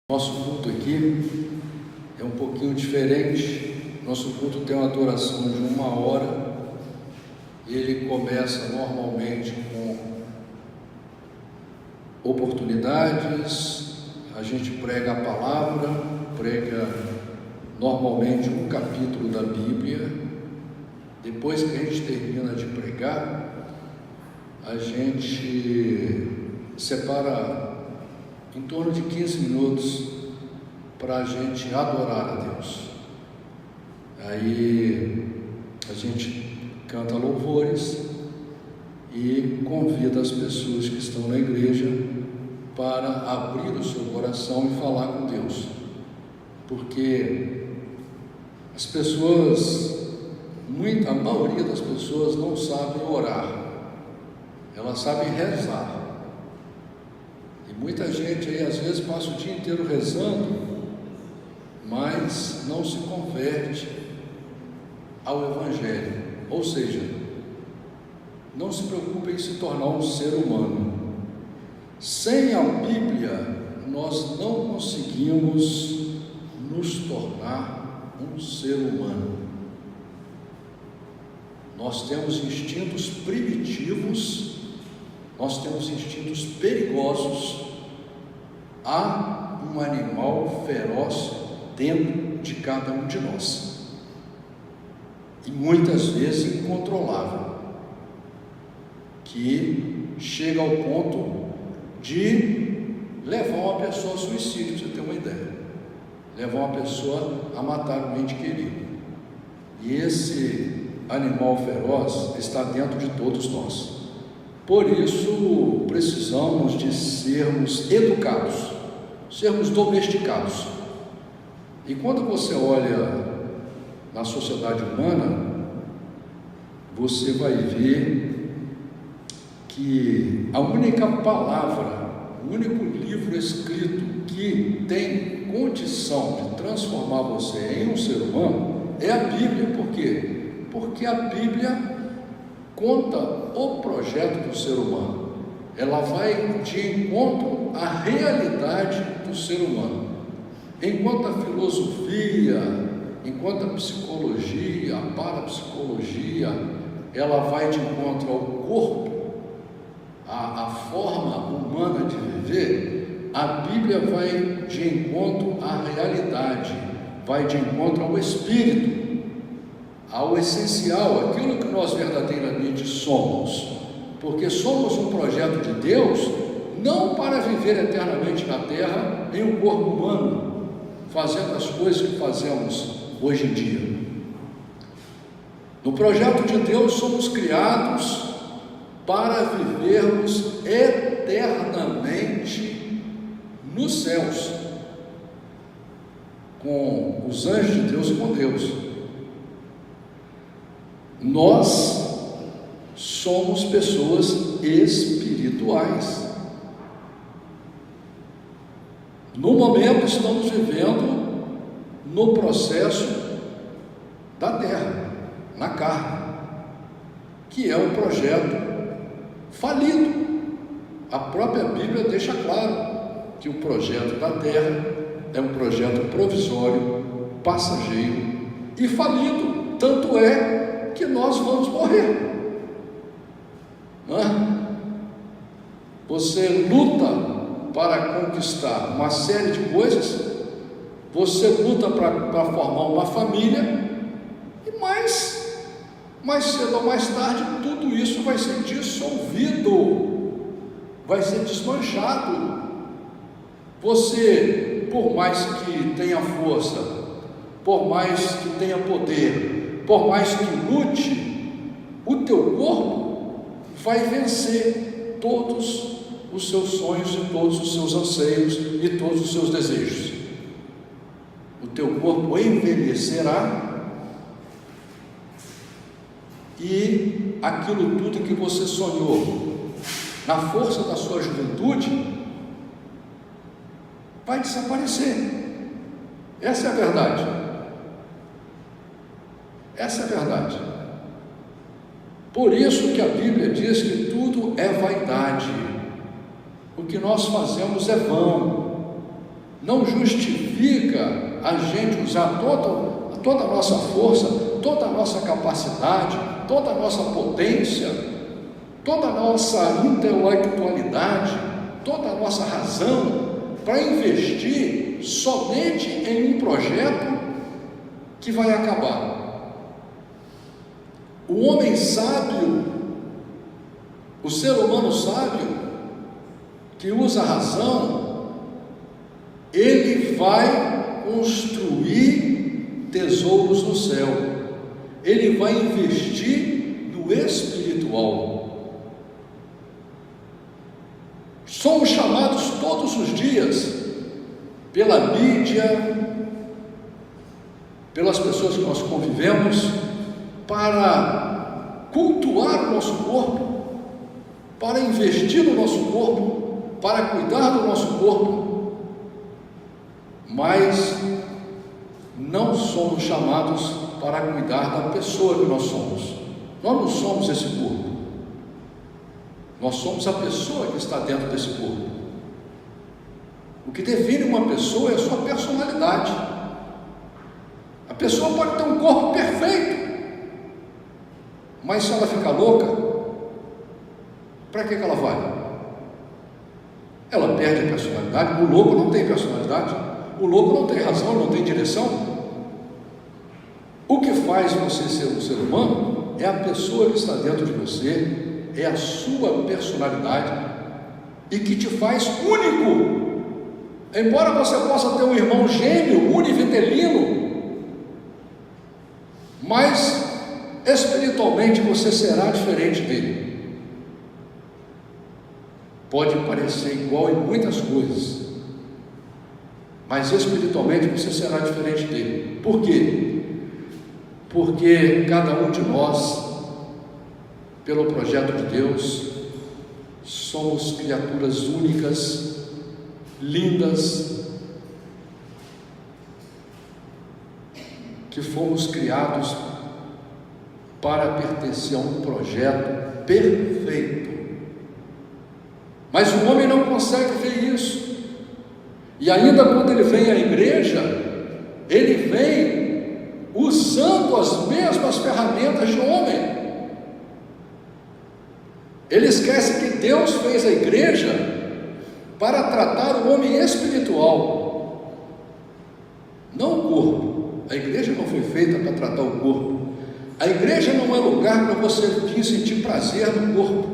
Nosso culto aqui é um pouquinho diferente. Nosso culto tem uma duração de 1 hora. Ele começa normalmente com oportunidades, a gente prega a palavra, prega normalmente um capítulo da Bíblia. Depois que a gente termina de pregar, a gente separa em torno de 15 minutos para a gente adorar a Deus. Aí a gente canta louvores e convida as pessoas que estão na igreja para abrir o seu coração e falar com Deus, porque as pessoas, a maioria das pessoas não sabem orar, elas sabem rezar. E muita gente aí às vezes passa o dia inteiro rezando, mas não se converte ao Evangelho, ou seja, não se preocupe em se tornar um ser humano. Sem a Bíblia, nós não conseguimos nos tornar um ser humano. Nós temos instintos primitivos, nós temos instintos perigosos. Há um animal feroz dentro de cada um de nós, e muitas vezes incontrolável, que chega ao ponto de levar uma pessoa ao suicídio, para você ter uma ideia, levar uma pessoa a matar um ente querido. E esse animal feroz está dentro de todos nós. Por isso precisamos de sermos educados, sermos domesticados. E quando você olha na sociedade humana, você vai ver que a única palavra, o único livro escrito que tem condição de transformar você em um ser humano é a Bíblia. Por quê? Porque a Bíblia conta o projeto do ser humano. Ela vai de encontro à realidade do ser humano. Enquanto a filosofia, enquanto a psicologia, a parapsicologia, ela vai de encontro ao corpo, à forma humana de viver, a Bíblia vai de encontro à realidade, vai de encontro ao espírito, ao essencial, aquilo que nós verdadeiramente somos, porque somos um projeto de Deus, não para viver eternamente na terra em um corpo humano, fazendo as coisas que fazemos hoje em dia. No projeto de Deus somos criados para vivermos eternamente nos céus, com os anjos de Deus e com Deus. Nós somos pessoas espirituais. No momento estamos vivendo no processo da terra, na carne, que é um projeto falido. A própria Bíblia deixa claro que o projeto da terra é um projeto provisório, passageiro e falido. Tanto é que nós vamos morrer. Não é? Você luta para conquistar uma série de coisas, você luta para formar uma família, e mais cedo ou mais tarde tudo isso vai ser dissolvido, vai ser desmanchado. Você, por mais que tenha força, por mais que tenha poder, por mais que lute, o teu corpo vai vencer todos os seus sonhos e todos os seus anseios e todos os seus desejos. O teu corpo envelhecerá e aquilo tudo que você sonhou na força da sua juventude vai desaparecer. Essa é a verdade. Essa é a verdade. Por isso que a Bíblia diz que tudo é vaidade. O que nós fazemos é vão. não justifica a gente usar toda a nossa força, toda a nossa capacidade, toda a nossa potência, toda a nossa intelectualidade, toda a nossa razão para investir somente em um projeto que vai acabar. O homem sábio, o ser humano sábio, que usa a razão, ele vai construir tesouros no céu, ele vai investir no espiritual. Somos chamados todos os dias, pela mídia, pelas pessoas que nós convivemos, para cultuar o nosso corpo, para investir no nosso corpo, para cuidar do nosso corpo, mas não somos chamados para cuidar da pessoa que nós somos. Nós não somos esse corpo, nós somos a pessoa que está dentro desse corpo. O que define uma pessoa é a sua personalidade. A pessoa pode ter um corpo perfeito, mas se ela ficar louca, para que ela vale? Ela perde a personalidade. O louco não tem personalidade, o louco não tem razão, não tem direção. O que faz você ser um ser humano é a pessoa que está dentro de você, é a sua personalidade, e que te faz único. Embora você possa ter um irmão gêmeo, univitelino, mas espiritualmente você será diferente dele. Pode parecer igual em muitas coisas, mas espiritualmente você será diferente dele. Por quê? Porque cada um de nós, pelo projeto de Deus, somos criaturas únicas, lindas, que fomos criados para pertencer a um projeto perfeito. Mas o homem não consegue ver isso, e ainda quando ele vem à igreja, ele vem usando as mesmas ferramentas de homem. Ele esquece que Deus fez a igreja para tratar o homem espiritual, não o corpo. A igreja não foi feita para tratar o corpo. A igreja não é lugar para você vir sentir prazer no corpo.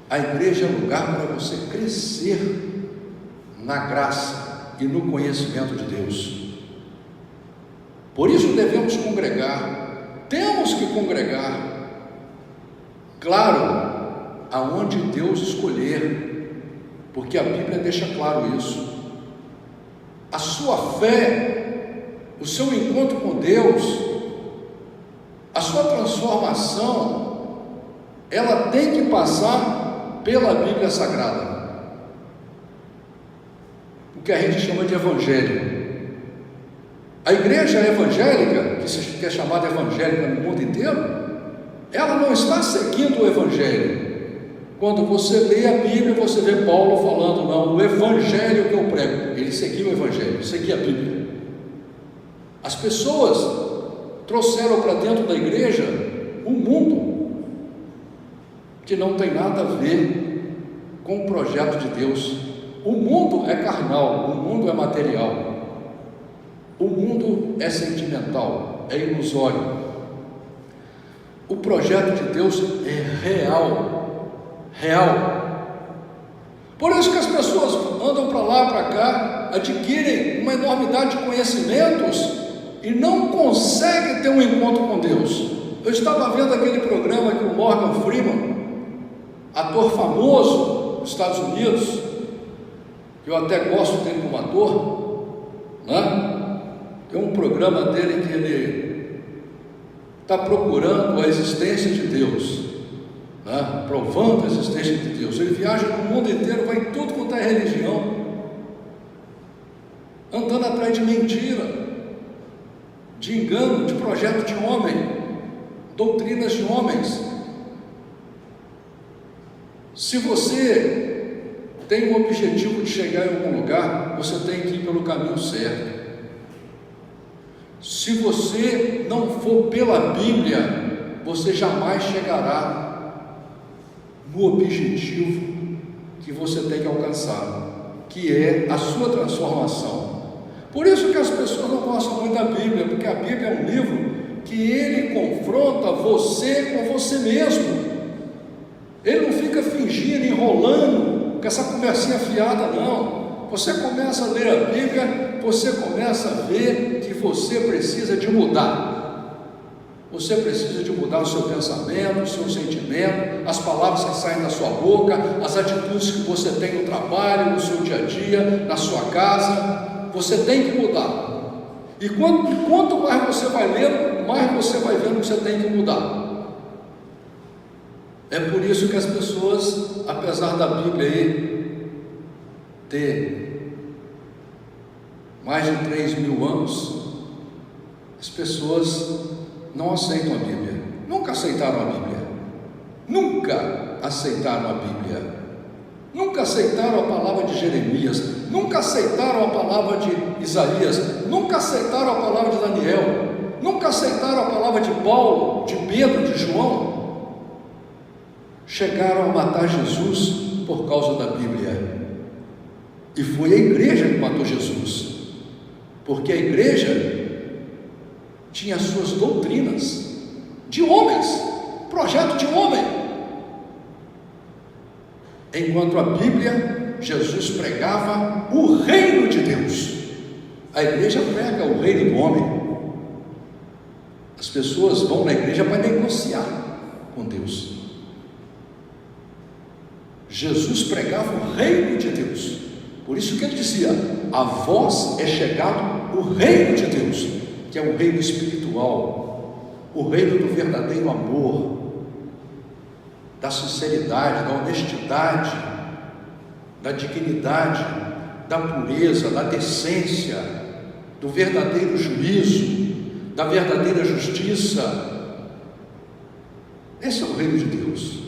A igreja é lugar para você crescer na graça e no conhecimento de Deus. Por isso devemos congregar, temos que congregar, claro, aonde Deus escolher, porque a Bíblia deixa claro isso. A sua fé, o seu encontro com Deus, a sua transformação, ela tem que passar pela Bíblia Sagrada, o que a gente chama de evangelho. A igreja evangélica, que é chamada evangélica no mundo inteiro, ela não está seguindo o evangelho. Quando você lê a Bíblia, você vê Paulo falando, não, o evangelho que eu prego. Ele seguia o evangelho, seguia a Bíblia. As pessoas trouxeram para dentro da igreja um mundo que não tem nada a ver com o projeto de Deus. O mundo é carnal, o mundo é material, o mundo é sentimental, é ilusório. O projeto de Deus é real, real. Por isso que as pessoas andam para lá, para cá, adquirem uma enormidade de conhecimentos e não conseguem ter um encontro com Deus. Eu estava vendo aquele programa que o Morgan Freeman, ator famoso nos Estados Unidos, eu até gosto dele como ator, né? Tem um programa dele que ele está procurando a existência de Deus, né? Provando a existência de Deus. Ele viaja no mundo inteiro, vai em tudo quanto é religião, andando atrás de mentira, de engano, de projeto de homem, doutrinas de homens. Se você tem um objetivo de chegar em algum lugar, você tem que ir pelo caminho certo. Se você não for pela Bíblia, você jamais chegará no objetivo que você tem que alcançar, que é a sua transformação. Por isso que as pessoas não gostam muito da Bíblia, porque a Bíblia é um livro que ele confronta você com você mesmo. Ele não fica fingindo, enrolando com essa conversinha fiada, não. Você começa a ler a Bíblia, você começa a ver que você precisa de mudar. Você precisa de mudar o seu pensamento, o seu sentimento, as palavras que saem da sua boca, as atitudes que você tem no trabalho, no seu dia a dia, na sua casa. Você tem que mudar. E quanto mais você vai lendo, mais você vai vendo que você tem que mudar. É por isso que as pessoas, apesar da Bíblia aí ter mais de 3.000 anos, as pessoas não aceitam a Bíblia. Nunca aceitaram a Bíblia. Nunca aceitaram a Bíblia. Nunca aceitaram a palavra de Jeremias. Nunca aceitaram a palavra de Isaías. Nunca aceitaram a palavra de Daniel. Nunca aceitaram a palavra de Paulo, de Pedro, de João. Chegaram a matar Jesus por causa da Bíblia. E foi a igreja que matou Jesus, porque a igreja tinha as suas doutrinas de homens, projeto de homem, enquanto a Bíblia, Jesus pregava o reino de Deus. A igreja prega o reino do homem. As pessoas vão na igreja para negociar com Deus. Jesus pregava o reino de Deus. Por isso que ele dizia: a vós é chegado o reino de Deus, que é um reino espiritual, o reino do verdadeiro amor, da sinceridade, da honestidade, da dignidade, da pureza, da decência, do verdadeiro juízo, da verdadeira justiça. Esse é o reino de Deus.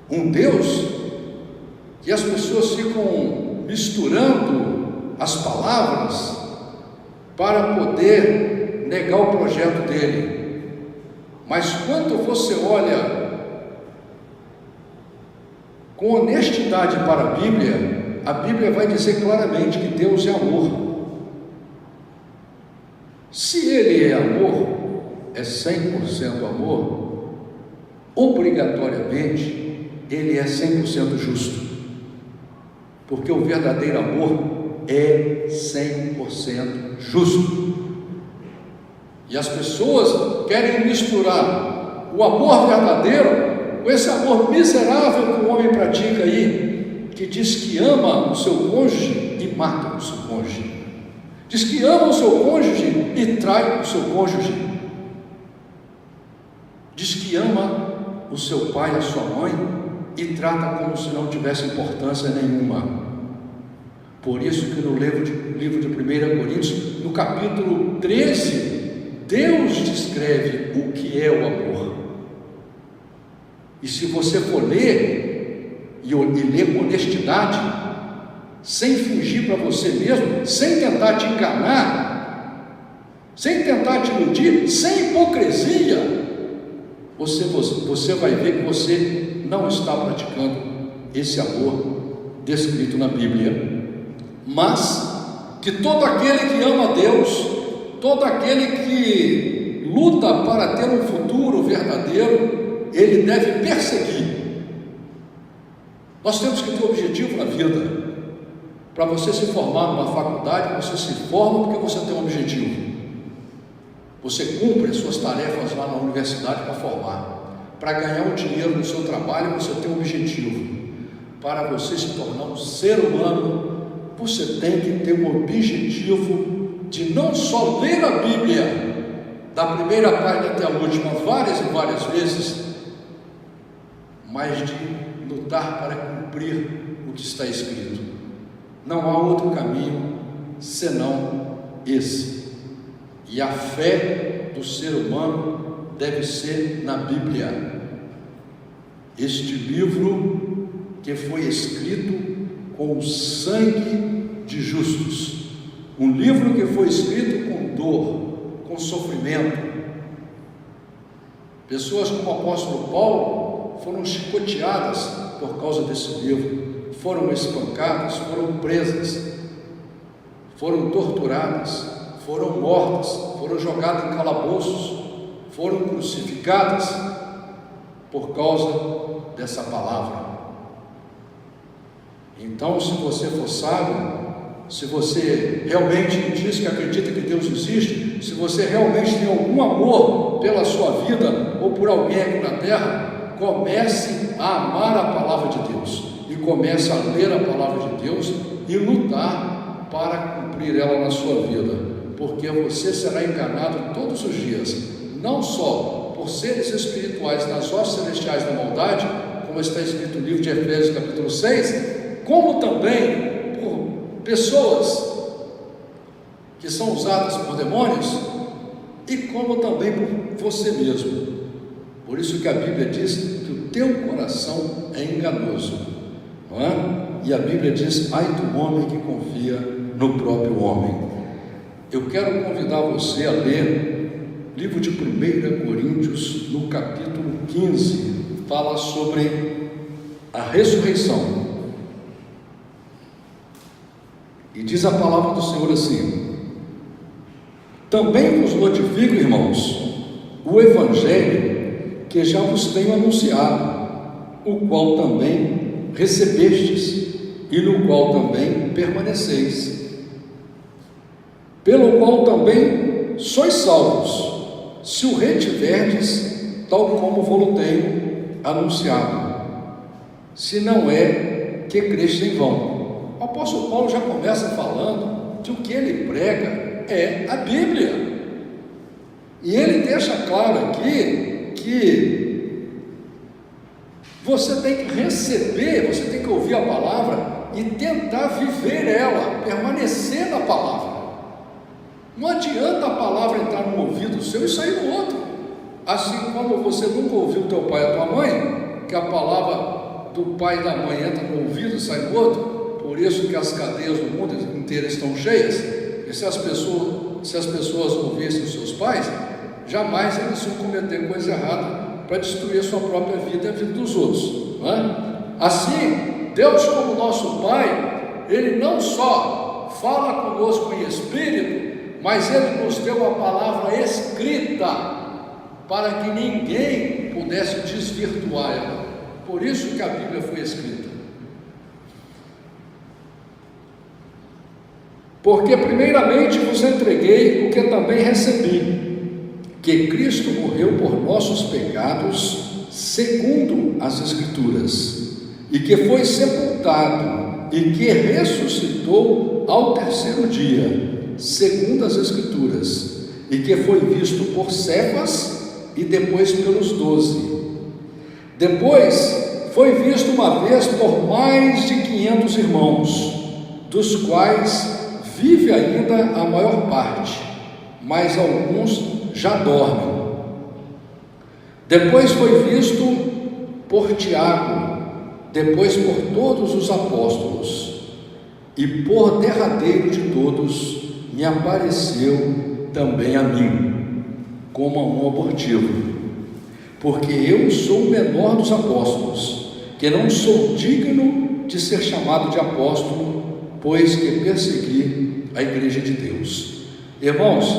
Um Deus que as pessoas ficam misturando as palavras para poder negar o projeto dele. Mas quando você olha com honestidade para a Bíblia vai dizer claramente que Deus é amor. Se Ele é amor, é 100% amor, obrigatoriamente Ele é 100% justo, porque o verdadeiro amor é 100% justo. E as pessoas querem misturar o amor verdadeiro com esse amor miserável que o homem pratica aí, que diz que ama o seu cônjuge e mata o seu cônjuge, diz que ama o seu cônjuge e trai o seu cônjuge, diz que ama o seu pai, a sua mãe, e trata como se não tivesse importância nenhuma. Por isso que no livro de 1 Coríntios, no capítulo 13, Deus descreve o que é o amor. E se você for ler, e ler com honestidade, sem fingir para você mesmo, sem tentar te enganar, sem tentar te iludir, sem hipocrisia, você vai ver que você não está praticando esse amor descrito na Bíblia. Mas que todo aquele que ama a Deus, todo aquele que luta para ter um futuro verdadeiro, ele deve perseguir. Nós temos que ter um objetivo na vida. Para você se formar numa faculdade, você se forma porque você tem um objetivo. Você cumpre as suas tarefas lá na universidade para formar. Para ganhar um dinheiro no seu trabalho, você tem um objetivo. Para você se tornar um ser humano, você tem que ter um objetivo de não só ler a Bíblia, da primeira página até a última, várias e várias vezes, mas de lutar para cumprir o que está escrito. Não há outro caminho senão esse. E a fé do ser humano deve ser na Bíblia. Este livro que foi escrito com o sangue de justos. Um livro que foi escrito com dor, com sofrimento. Pessoas como o apóstolo Paulo foram chicoteadas por causa desse livro, foram espancadas, foram presas, foram torturadas, foram mortas, foram jogadas em calabouços, foram crucificadas por causa dessa palavra. Então, se você for sábio, se você realmente diz que acredita que Deus existe, se você realmente tem algum amor pela sua vida ou por alguém aqui na terra, comece a amar a palavra de Deus e comece a ler a palavra de Deus e lutar para cumprir ela na sua vida, porque você será enganado todos os dias, não só por seres espirituais nas hostes celestiais da maldade, como está escrito no livro de Efésios capítulo 6, como também por pessoas que são usadas por demônios, e como também por você mesmo. Por isso que a Bíblia diz que o teu coração é enganoso, não é? E a Bíblia diz: ai do homem que confia no próprio homem. Eu quero convidar você a ler o livro de 1 Coríntios, no capítulo 15, fala sobre a ressurreição. E diz a palavra do Senhor assim: também vos notifico, irmãos, o evangelho que já vos tenho anunciado, o qual também recebestes e no qual também permaneceis, pelo qual também sois salvos, se o retiverdes, tal como vou tenho anunciado, se não é que creste em vão. O apóstolo Paulo já começa falando que o que ele prega é a Bíblia, e ele deixa claro aqui que você tem que receber, você tem que ouvir a palavra e tentar viver ela, permanecer na palavra. Não adianta a palavra entrar no ouvido seu e sair no outro, assim como você nunca ouviu teu pai e a tua mãe, que a palavra do pai e da mãe entra no ouvido e sai no outro. Por isso que as cadeias do mundo inteiro estão cheias, e se as pessoas ouvissem os seus pais, jamais eles iam cometer coisa errada para destruir a sua própria vida e a vida dos outros, não é? Assim, Deus, como nosso Pai, Ele não só fala conosco em espírito, mas Ele nos deu a palavra escrita para que ninguém pudesse desvirtuar ela. Por isso que a Bíblia foi escrita. Porque primeiramente vos entreguei o que também recebi, que Cristo morreu por nossos pecados, segundo as Escrituras, e que foi sepultado, e que ressuscitou ao terceiro dia, segundo as Escrituras, e que foi visto por Cefas, e depois pelos 12. Depois foi visto uma vez por mais de 500 irmãos, dos quais vive ainda a maior parte, mas alguns já dormem. Depois foi visto por Tiago, depois por todos os apóstolos, e por derradeiro de todos me apareceu também a mim, como a um abortivo, porque eu sou o menor dos apóstolos, que não sou digno de ser chamado de apóstolo, pois que persegui a igreja de Deus. Irmãos,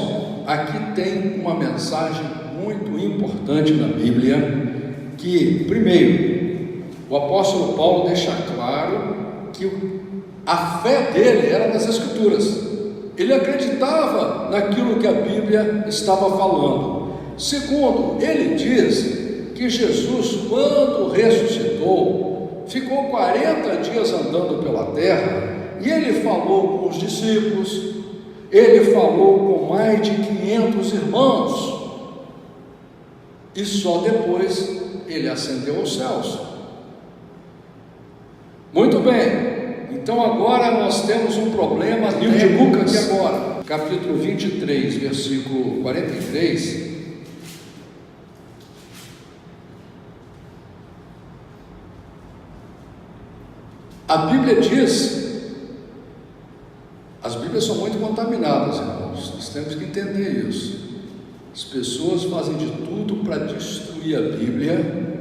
aqui tem uma mensagem muito importante na Bíblia, que, primeiro, o apóstolo Paulo deixa claro que a fé dele era nas Escrituras, ele acreditava naquilo que a Bíblia estava falando. Segundo, ele diz que Jesus, quando ressuscitou, ficou 40 dias andando pela terra, e ele falou com os discípulos, ele falou com mais de 500 irmãos, e só depois ele ascendeu aos céus. Muito bem, então agora nós temos um problema. Livro de Lucas, aqui agora, capítulo 23, versículo 43. A Bíblia diz, as Bíblias são muito contaminadas, irmãos, nós temos que entender isso. As pessoas fazem de tudo para destruir a Bíblia,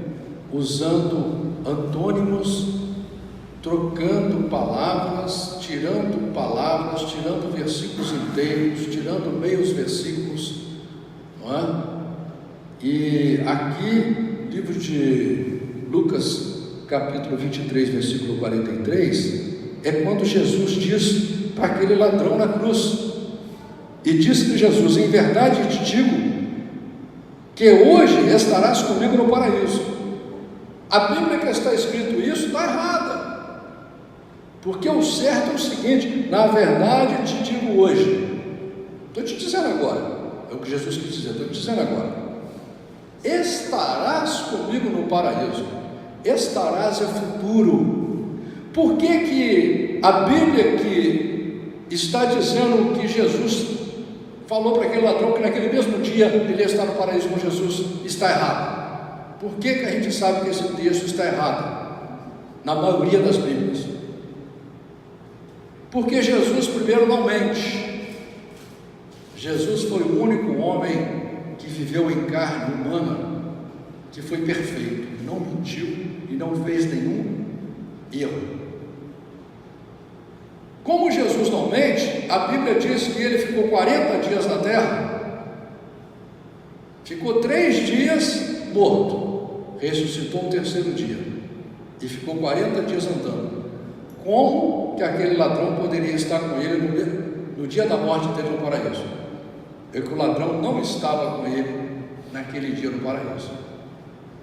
usando antônimos, trocando palavras, tirando versículos inteiros, tirando meios versículos, não é? E aqui, livro de Lucas, capítulo 23, versículo 43, é quando Jesus diz para aquele ladrão na cruz, e disse-lhe Jesus: em verdade te digo, que hoje estarás comigo no paraíso. A Bíblia que está escrito isso está errada, porque o certo é o seguinte: na verdade te digo hoje, estou te dizendo agora, é o que Jesus quis dizer, estou te dizendo agora, estarás comigo no paraíso. Estarás é futuro. Por que a Bíblia que está dizendo que Jesus falou para aquele ladrão que naquele mesmo dia ele ia estar no paraíso com Jesus, está errado? Por que a gente sabe que esse texto está errado? Na maioria das Bíblias. Porque Jesus, primeiro, não mente. Jesus foi o único homem que viveu em carne humana, que foi perfeito, não mentiu e não fez nenhum erro. Como Jesus não mente, a Bíblia diz que ele ficou 40 dias na terra, ficou 3 dias morto, ressuscitou no terceiro dia e ficou 40 dias andando. Como que aquele ladrão poderia estar com ele no dia da morte dele no paraíso? É que o ladrão não estava com ele naquele dia no paraíso.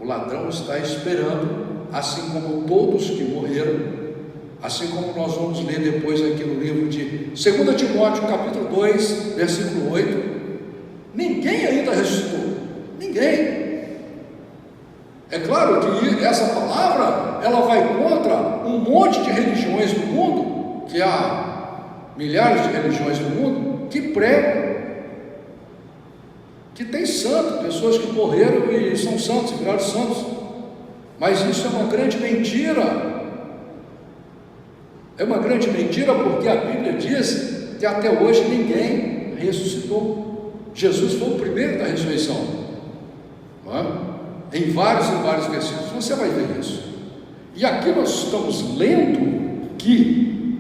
O ladrão está esperando, assim como todos que morreram, assim como nós vamos ler depois aqui no livro de 2 Timóteo, capítulo 2, versículo 8. Ninguém ainda ressuscitou, ninguém. É claro que essa palavra, ela vai contra um monte de religiões no mundo, que há milhares de religiões no mundo, que pregam, que tem santo, pessoas que morreram e são santos, e viraram santos. Mas isso é uma grande mentira. É uma grande mentira, porque a Bíblia diz que até hoje ninguém ressuscitou. Jesus foi o primeiro da ressurreição, não é? Em vários e vários versículos, você vai ver isso. E aqui nós estamos lendo que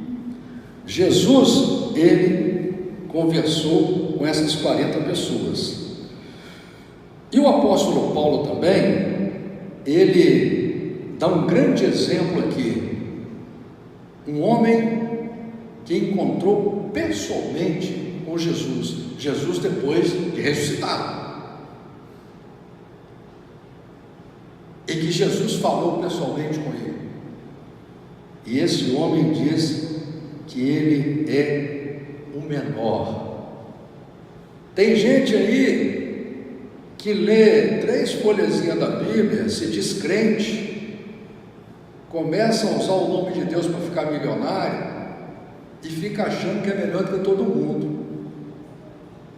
Jesus, ele conversou com essas 40 pessoas. E o apóstolo Paulo também, ele dá um grande exemplo aqui. Um homem que encontrou pessoalmente com Jesus, Jesus depois de ressuscitado, e que Jesus falou pessoalmente com ele, e esse homem diz que ele é o menor. Tem gente aí que lê 3 folhazinhas da Bíblia, se diz crente, começa a usar o nome de Deus para ficar milionário e fica achando que é melhor do que todo mundo.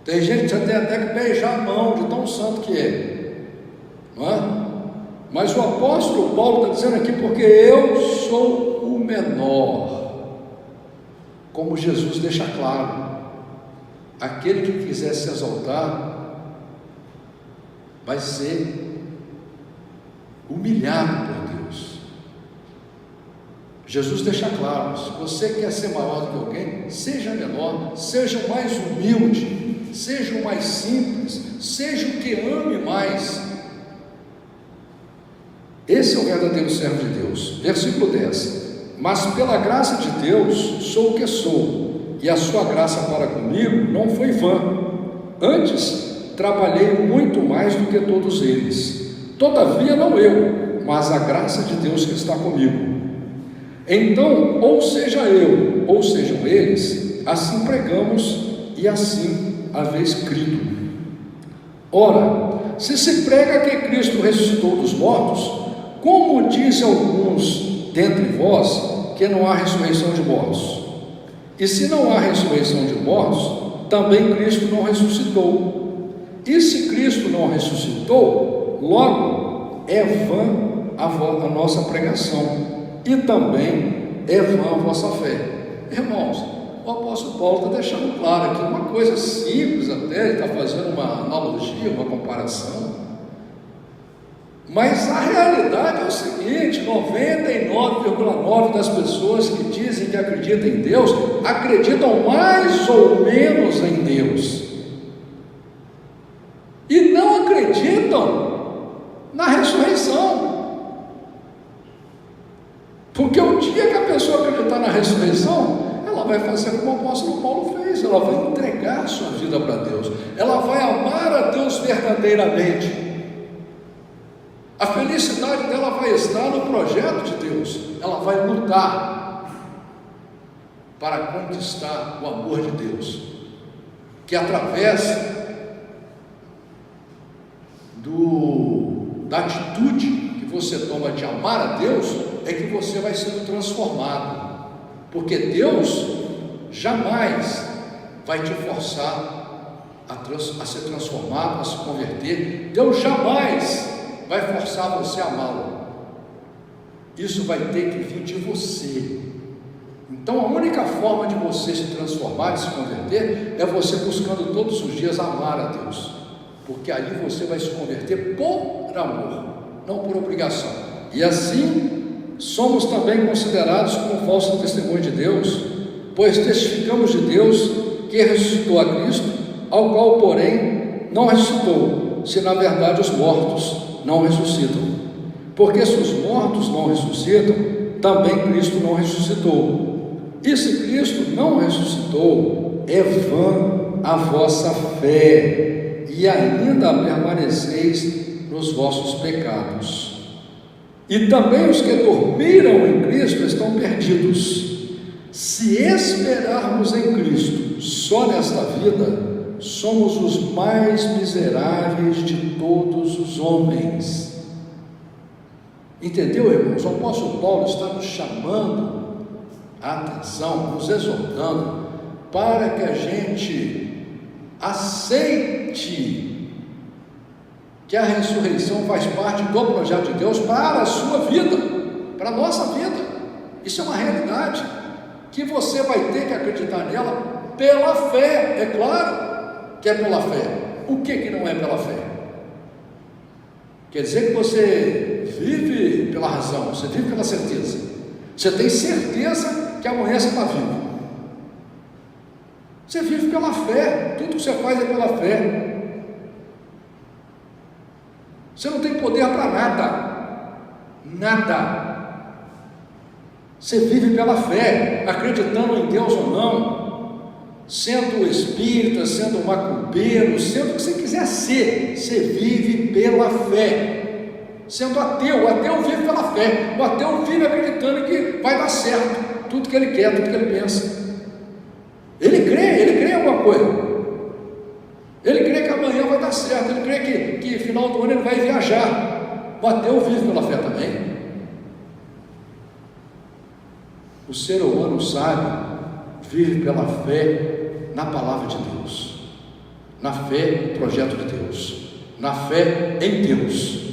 Tem gente que tem até que beijar a mão de tão santo que é, não é? Mas o apóstolo Paulo está dizendo aqui, porque eu sou o menor, como Jesus deixa claro, aquele que quiser se exaltar vai ser humilhado por Deus. Jesus deixa claro: se você quer ser maior do que alguém, seja menor, seja o mais humilde, seja o mais simples, seja o que ame mais. Esse é o verdadeiro servo de Deus. Versículo 10: mas pela graça de Deus sou o que sou, e a sua graça para comigo não foi vã. Antes trabalhei muito mais do que todos eles. Todavia não eu, mas a graça de Deus que está comigo. Então, ou seja eu, ou sejam eles, assim pregamos e assim haveis crido. Ora, se prega que Cristo ressuscitou dos mortos, como dizem alguns dentre vós que não há ressurreição de mortos? E se não há ressurreição de mortos, também Cristo não ressuscitou. E se Cristo não ressuscitou, logo é vã a nossa pregação, e também é vã a vossa fé. Irmãos, o apóstolo Paulo está deixando claro aqui uma coisa simples até, ele está fazendo uma analogia, uma comparação, mas a realidade é o seguinte: 99,9% das pessoas que dizem que acreditam em Deus, acreditam mais ou menos em Deus, e não acreditam na ressurreição. Porque o dia que a pessoa acreditar na ressurreição, ela vai fazer como o apóstolo Paulo fez, ela vai entregar a sua vida para Deus, ela vai amar a Deus verdadeiramente. A felicidade dela vai estar no projeto de Deus, ela vai lutar para conquistar o amor de Deus, que através da atitude que você toma de amar a Deus, é que você vai sendo transformado, porque Deus jamais vai te forçar a ser transformado, a se converter. Deus jamais vai forçar você a amá-lo, isso vai ter que vir de você. Então a única forma de você se transformar e se converter é você buscando todos os dias amar a Deus, porque aí você vai se converter por amor, não por obrigação. E assim somos também considerados como falso testemunho de Deus, pois testificamos de Deus que ressuscitou a Cristo, ao qual porém não ressuscitou, se na verdade os mortos não ressuscitam. Porque se os mortos não ressuscitam, também Cristo não ressuscitou. E se Cristo não ressuscitou, é vã a vossa fé, e ainda permaneceis nos vossos pecados. E também os que dormiram em Cristo estão perdidos. Se esperarmos em Cristo só nesta vida, somos os mais miseráveis de todos os homens. Entendeu, irmãos? O apóstolo Paulo está nos chamando a atenção, nos exortando para que a gente aceite que a ressurreição faz parte do projeto de Deus para a sua vida, para a nossa vida. Isso é uma realidade que você vai ter que acreditar nela pela fé, é claro que é pela fé. O que não é pela fé? Quer dizer que você vive pela razão, você vive pela certeza, você tem certeza que amanhã você está vivo, você vive pela fé, tudo que você faz é pela fé, você não tem poder para nada, você vive pela fé, acreditando em Deus ou não, sendo espírita, sendo macumbeiro, sendo o que você quiser ser, você vive pela fé. Sendo ateu, o ateu vive pela fé, o ateu vive acreditando que vai dar certo, tudo que ele quer, tudo que ele pensa. Ele crê em alguma coisa, ele crê que amanhã vai dar certo, ele crê que final do ano ele vai viajar. O ateu vive pela fé também. O ser humano sábio vive pela fé na palavra de Deus, na fé no projeto de Deus, na fé em Deus.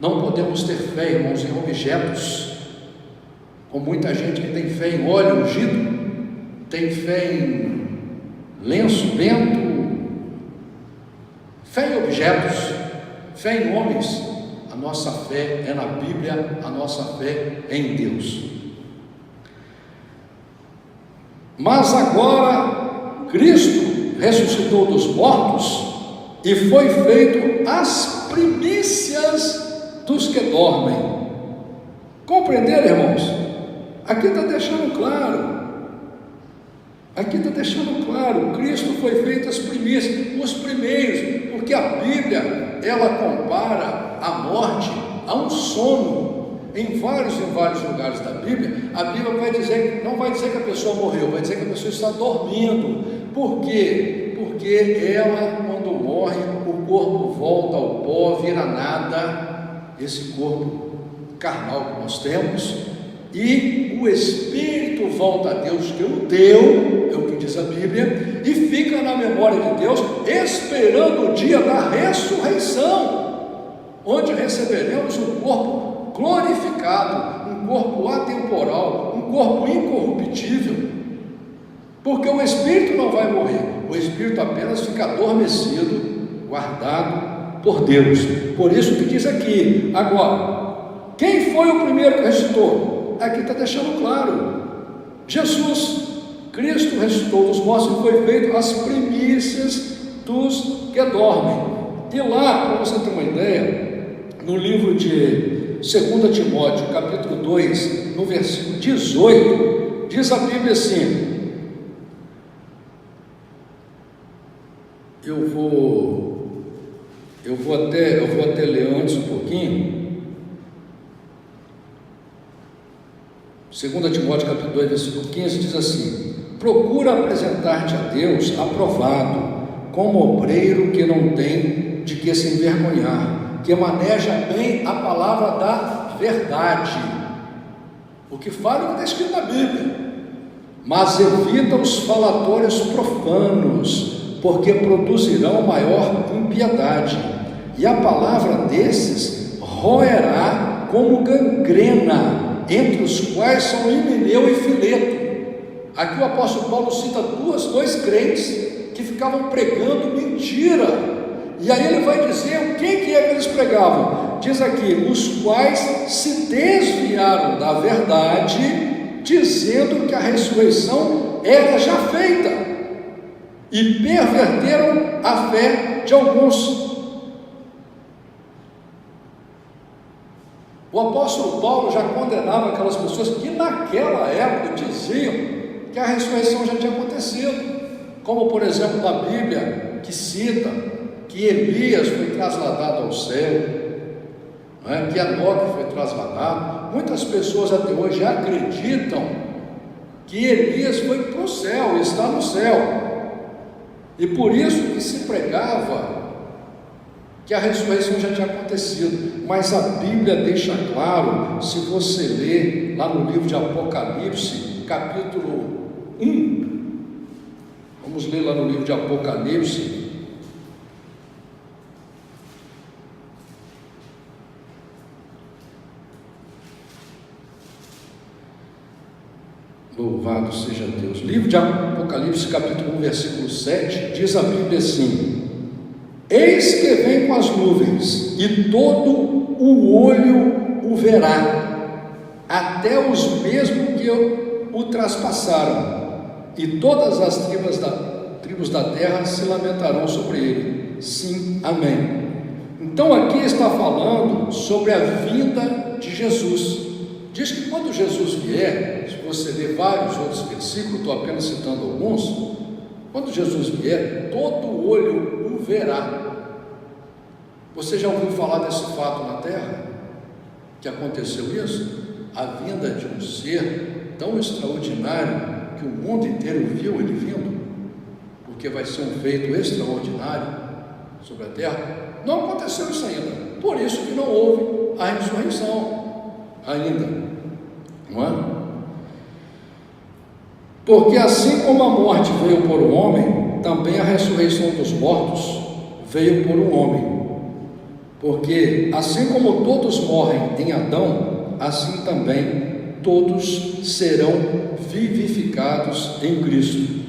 Não podemos ter fé, irmãos, em objetos, com muita gente que tem fé em óleo ungido, tem fé em lenço bento, fé em objetos, fé em homens. A nossa fé é na Bíblia, a nossa fé é em Deus. Mas agora Cristo ressuscitou dos mortos e foi feito as primícias dos que dormem. Compreenderam, irmãos? Aqui está deixando claro, Cristo foi feito as primícias, os primeiros, porque a Bíblia, ela compara a morte a um sono. Em vários lugares da Bíblia, a Bíblia não vai dizer que a pessoa morreu, vai dizer que a pessoa está dormindo. Por quê? Porque ela, quando morre, o corpo volta ao pó, vira nada, esse corpo carnal que nós temos, e o Espírito volta a Deus que o deu, é o que diz a Bíblia, e fica na memória de Deus, esperando o dia da ressurreição, onde receberemos um corpo glorificado, um corpo atemporal, um corpo incorruptível, porque o espírito não vai morrer, o espírito apenas fica adormecido, guardado por Deus. Por isso que diz aqui, agora, quem foi o primeiro que ressuscitou? Aqui está deixando claro, Jesus Cristo ressuscitou dos mortos e foi feito as primícias dos que dormem. E lá, para você ter uma ideia, no livro de 2 Timóteo, capítulo 2, no versículo 18, diz a Bíblia assim, eu vou até ler antes um pouquinho. 2 Timóteo capítulo 2, versículo 15, diz assim: procura apresentar-te a Deus aprovado, como obreiro que não tem de que se envergonhar, que maneja bem a palavra da verdade. O que fala é o que está escrito na Bíblia, mas evita os falatórios profanos, porque produzirão maior impiedade, e a palavra desses roerá como gangrena, entre os quais são Himeneu e Fileto. Aqui o apóstolo Paulo cita dois crentes que ficavam pregando mentira, e aí ele vai dizer o que é que eles pregavam. Diz aqui, os quais se desviaram da verdade, dizendo que a ressurreição era já feita, e perverteram a fé de alguns. O apóstolo Paulo já condenava aquelas pessoas que naquela época diziam que a ressurreição já tinha acontecido, como por exemplo na Bíblia, que cita que Elias foi trasladado ao céu, que Enoque foi trasladado. Muitas pessoas até hoje acreditam que Elias foi para o céu, está no céu, e por isso que se pregava que a ressurreição já tinha acontecido. Mas a Bíblia deixa claro, se você ler lá no livro de Apocalipse, capítulo 1, vamos ler lá no livro de Apocalipse, louvado seja Deus. Livro de Apocalipse, capítulo 1, versículo 7, diz a Bíblia assim: eis que vem com as nuvens, e todo o olho o verá, até os mesmos que o traspassaram, e todas as tribos da terra se lamentarão sobre ele. Sim, amém. Então aqui está falando sobre a vinda de Jesus. Diz que quando Jesus vier, se você ler vários outros versículos, estou apenas citando alguns, quando Jesus vier, todo olho o verá. Você já ouviu falar desse fato na terra? Que aconteceu isso? A vinda de um ser tão extraordinário que o mundo inteiro viu ele vindo, porque vai ser um feito extraordinário sobre a terra. Não aconteceu isso ainda, por isso que não houve a ressurreição ainda, não é? Porque assim como a morte veio por um homem, também a ressurreição dos mortos veio por um homem. Porque assim como todos morrem em Adão, assim também todos serão vivificados em Cristo,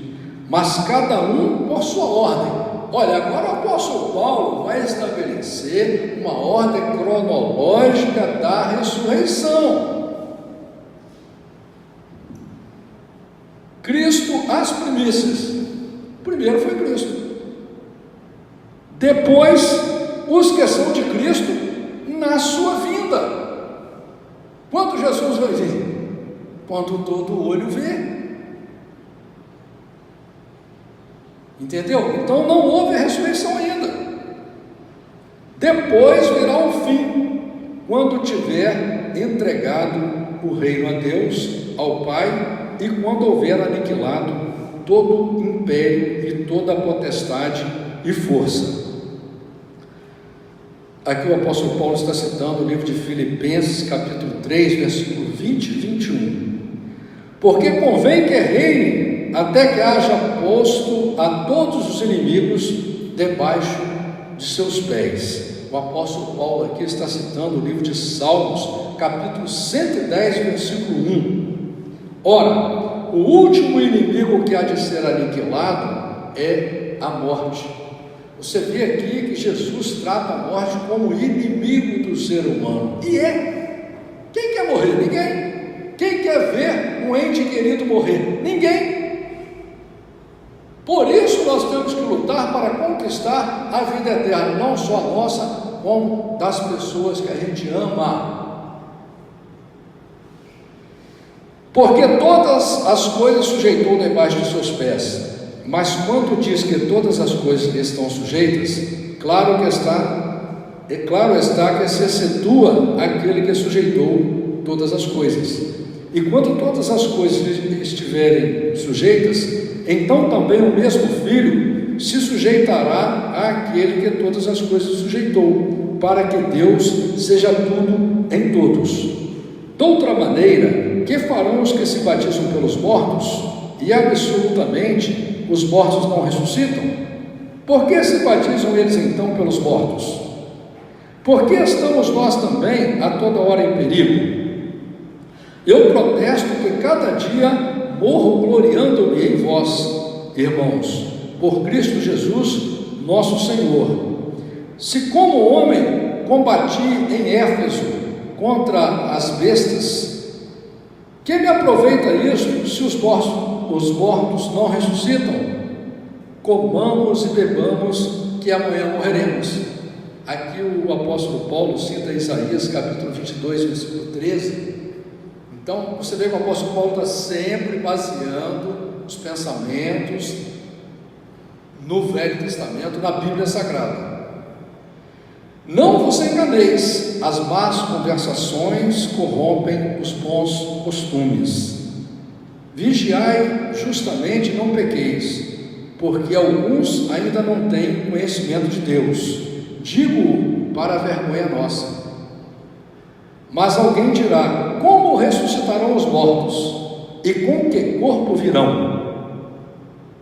mas cada um por sua ordem. Olha, agora o apóstolo Paulo vai estabelecer uma ordem cronológica da ressurreição. Cristo, as primícias. Primeiro foi Cristo, depois os que são de Cristo na sua vinda. Quando Jesus vai vir? Quando todo olho vê. Entendeu? Então não houve a ressurreição ainda. Depois virá o fim, quando tiver entregado o reino a Deus, ao Pai, e quando houver aniquilado todo o império e toda a potestade e força. Aqui o apóstolo Paulo está citando o livro de Filipenses, capítulo 3, versículo 20 e 21. Porque convém que reine até que haja posto a todos os inimigos debaixo de seus pés. O apóstolo Paulo aqui está citando o livro de Salmos, capítulo 110, versículo 1. Ora, o último inimigo que há de ser aniquilado é a morte. Você vê aqui que Jesus trata a morte como inimigo do ser humano. E é. Quem quer morrer? Ninguém. Quem quer ver um ente querido morrer? Ninguém. Por isso nós temos que lutar para conquistar a vida eterna, não só a nossa, como das pessoas que a gente ama. Porque todas as coisas sujeitou debaixo de seus pés. Mas quando diz que todas as coisas lhe estão sujeitas, claro está que se excetua aquele que sujeitou todas as coisas. E quando todas as coisas lhe estiverem sujeitas, então também o mesmo Filho se sujeitará àquele que todas as coisas sujeitou, para que Deus seja tudo em todos. De outra maneira, que farão os que se batizam pelos mortos, e absolutamente os mortos não ressuscitam? Por que se batizam eles então pelos mortos? Por que estamos nós também a toda hora em perigo? Eu protesto que cada dia morro gloriando-me em vós, irmãos, por Cristo Jesus, nosso Senhor. Se como homem combati em Éfeso contra as bestas, que me aproveita isso se os mortos não ressuscitam? Comamos e bebamos, que amanhã morreremos. Aqui o apóstolo Paulo cita Isaías capítulo 22, versículo 13. Então você vê que o apóstolo Paulo está sempre baseando os pensamentos no Velho Testamento, na Bíblia Sagrada. Não vos enganeis, as más conversações corrompem os bons costumes. Vigiai justamente, não pequeis, porque alguns ainda não têm conhecimento de Deus. Digo para a vergonha nossa. Mas alguém dirá: como ressuscitarão os mortos? E com que corpo virão?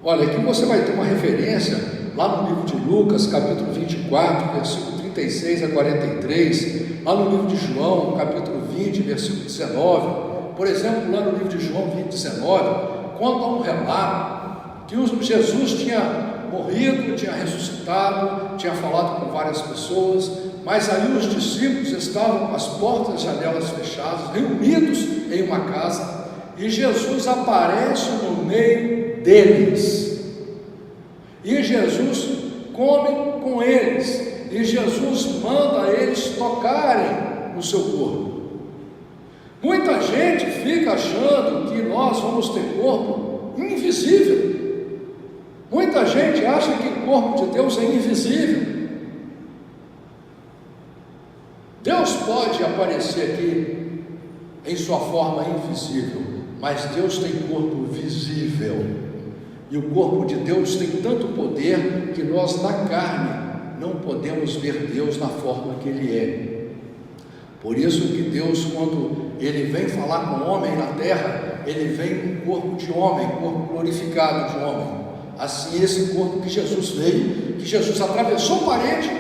Olha, aqui você vai ter uma referência lá no livro de Lucas, capítulo 24, versículo 36 a 43, lá no livro de João, capítulo 20, versículo 19. Por exemplo, lá no livro de João 20, 19, conta um relato que Jesus tinha morrido, tinha ressuscitado, tinha falado com várias pessoas, mas aí os discípulos estavam com as portas e janelas fechadas, reunidos em uma casa, e Jesus aparece no meio deles, e Jesus come com eles, e Jesus manda eles tocarem no seu corpo. Muita gente fica achando que nós vamos ter corpo invisível. Muita gente acha que o corpo de Deus é invisível. Deus pode aparecer aqui em sua forma invisível, mas Deus tem corpo visível. E o corpo de Deus tem tanto poder que nós na carne não podemos ver Deus na forma que Ele é. Por isso que Deus, quando Ele vem falar com o homem na terra, Ele vem com corpo de homem, corpo glorificado de homem. Assim, esse corpo que Jesus veio, que Jesus atravessou parede,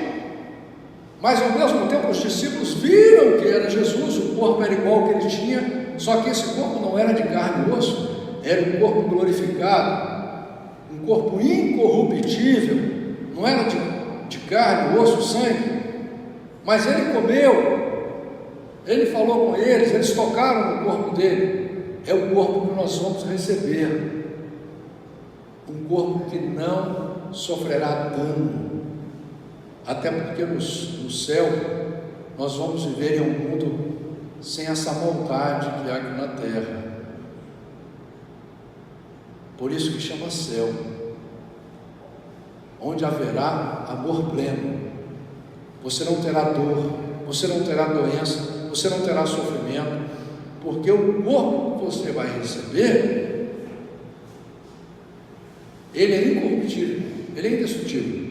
mas ao mesmo tempo os discípulos viram que era Jesus, o corpo era igual ao que ele tinha, só que esse corpo não era de carne e osso, era um corpo glorificado, um corpo incorruptível, não era de carne, osso, sangue, mas ele comeu, ele falou com eles, eles tocaram no corpo dele. É o corpo que nós vamos receber, um corpo que não sofrerá dano, até porque no céu nós vamos viver em um mundo sem essa maldade que há aqui na terra. Por isso que chama céu, onde haverá amor pleno. Você não terá dor, você não terá doença, você não terá sofrimento, porque o corpo que você vai receber, ele é incorruptível, ele é indestrutível.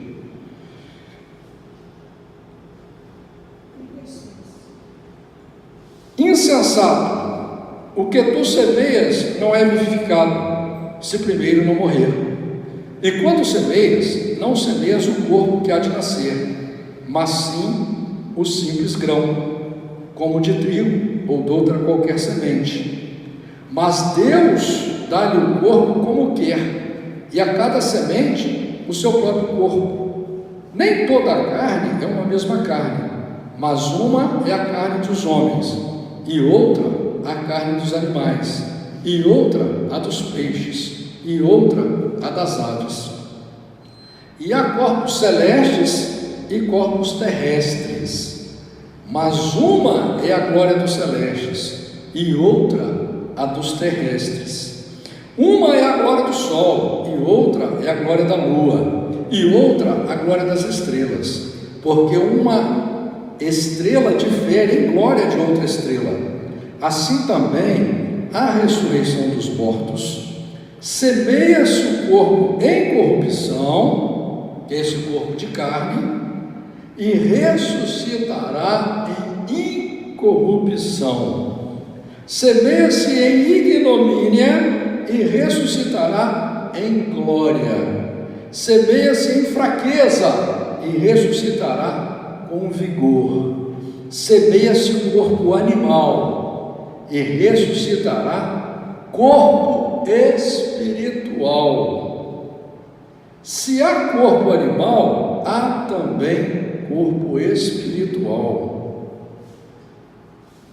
Insensato, o que tu semeias não é vivificado, se primeiro não morrer. E quando semeias, não semeias o corpo que há de nascer, mas sim o simples grão. como de trigo ou de outra qualquer semente. Mas Deus dá-lhe o corpo como quer, e a cada semente o seu próprio corpo. Nem toda a carne é uma mesma carne, mas uma é a carne dos homens, e outra a carne dos animais, e outra a dos peixes, e outra a das aves. E há corpos celestes e corpos terrestres, mas uma é a glória dos celestes, e outra a dos terrestres. Uma é a glória do sol, e outra é a glória da lua, e outra a glória das estrelas, porque uma estrela difere em glória de outra estrela. Assim também a ressurreição dos mortos. Semeia-se o corpo em corrupção, que é esse corpo de carne, e ressuscitará em incorrupção. Semeia-se em ignomínia e ressuscitará em glória. Semeia-se em fraqueza e ressuscitará com vigor. Semeia-se o corpo animal e ressuscitará corpo espiritual. Se há corpo animal, há também corpo espiritual.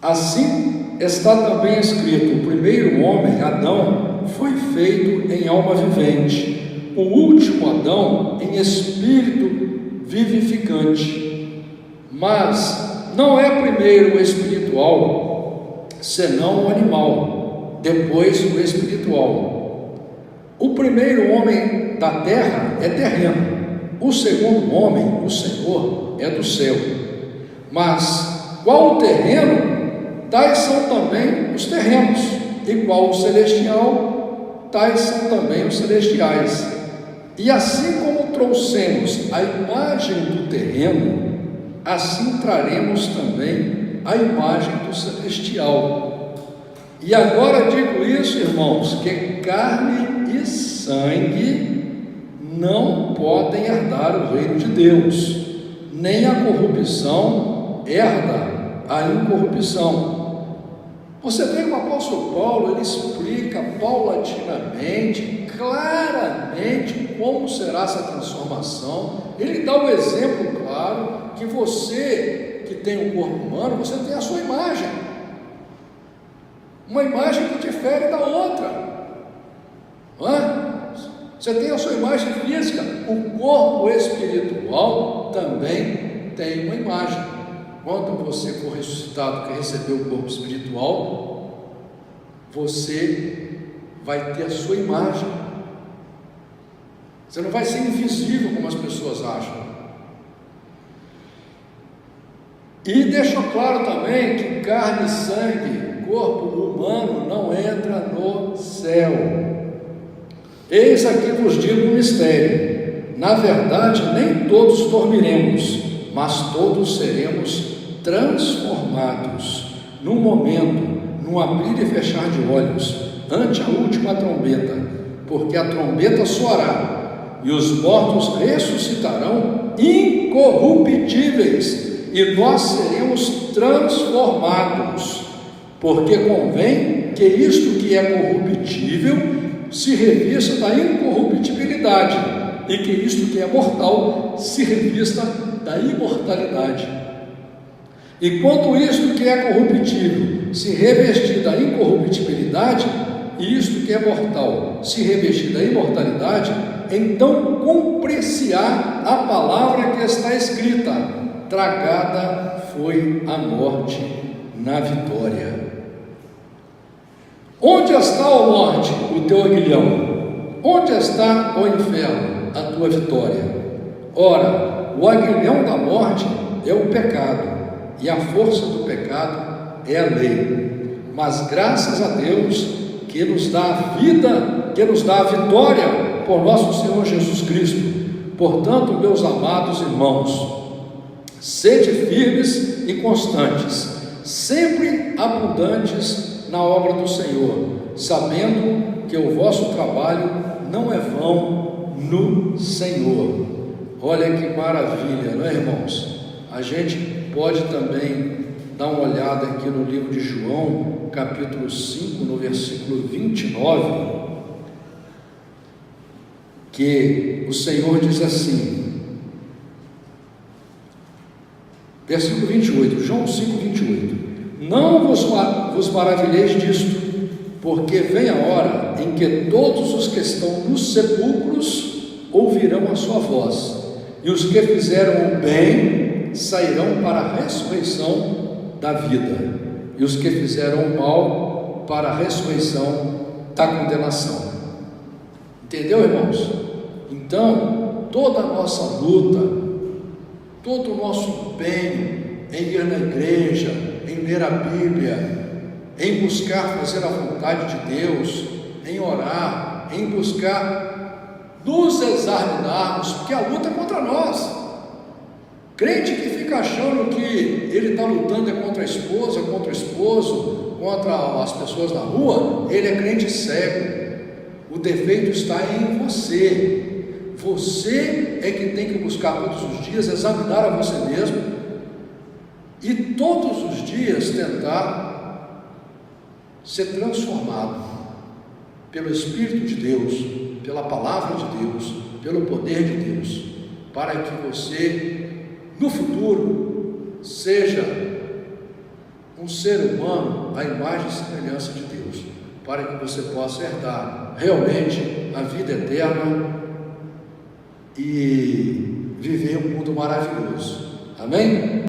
Assim está também escrito: o primeiro homem, Adão, foi feito em alma vivente, o último Adão em espírito vivificante. Mas não é primeiro o espiritual, senão o animal, depois o espiritual. O primeiro homem da terra é terreno, o segundo homem, o Senhor, é do céu. Mas qual o terreno, tais são também os terrenos, e qual o celestial, tais são também os celestiais. E assim como trouxemos a imagem do terreno, assim traremos também a imagem do celestial. E agora digo isso, irmãos, que carne e sangue não podem herdar o reino de Deus, nem a corrupção herda a incorrupção. Você vê que o apóstolo Paulo, ele explica paulatinamente, claramente, como será essa transformação. Ele dá o exemplo claro que você, que tem um corpo humano, você tem a sua imagem, uma imagem que difere da outra, não é? Você tem a sua imagem física, o corpo espiritual também tem uma imagem. Quando você for ressuscitado, que recebeu o corpo espiritual, você vai ter a sua imagem. Você não vai ser invisível como as pessoas acham. E deixou claro também que carne e sangue, corpo humano, não entra no céu. Eis aqui vos digo um mistério: na verdade, nem todos dormiremos, mas todos seremos transformados, num momento, num abrir e fechar de olhos, ante a última trombeta, porque a trombeta soará, e os mortos ressuscitarão incorruptíveis, e nós seremos transformados, porque convém que isto que é corruptível se revista da incorruptibilidade, e que isto que é mortal se revista da imortalidade. E quando isto que é corruptível se revestir da incorruptibilidade, e isto que é mortal se revestir da imortalidade, então cumprir-se-á a palavra que está escrita: tragada foi a morte na vitória. Onde está, ó morte, o teu aguilhão? Onde está, ó inferno, a tua vitória? Ora, o aguilhão da morte é o pecado, e a força do pecado é a lei. Mas graças a Deus que nos dá a vida, que nos dá a vitória por nosso Senhor Jesus Cristo. Portanto, meus amados irmãos, sede firmes e constantes, sempre abundantes na obra do Senhor, sabendo que o vosso trabalho não é vão no Senhor. Olha que maravilha, não é, irmãos? A gente pode também dar uma olhada aqui no livro de João, capítulo 5, no versículo 29, que o Senhor diz assim, versículo 28, João 5, 28: não vos maravilheis disto, porque vem a hora em que todos os que estão nos sepulcros ouvirão a sua voz, e os que fizeram o bem sairão para a ressurreição da vida, e os que fizeram o mal para a ressurreição da condenação. Entendeu, irmãos? Então, toda a nossa luta, todo o nosso empenho em ir na igreja, em ler a Bíblia, em buscar fazer a vontade de Deus, em orar, em buscar nos examinarmos, porque a luta é contra nós. Crente que fica achando que ele está lutando é contra a esposa, contra o esposo, contra as pessoas na rua, ele é crente cego. O defeito está em você. Você é que tem que buscar todos os dias, examinar a você mesmo e todos os dias tentar ser transformado pelo Espírito de Deus, pela Palavra de Deus, pelo poder de Deus, para que você no futuro seja um ser humano à imagem e semelhança de Deus, para que você possa herdar realmente a vida eterna e viver um mundo maravilhoso. Amém?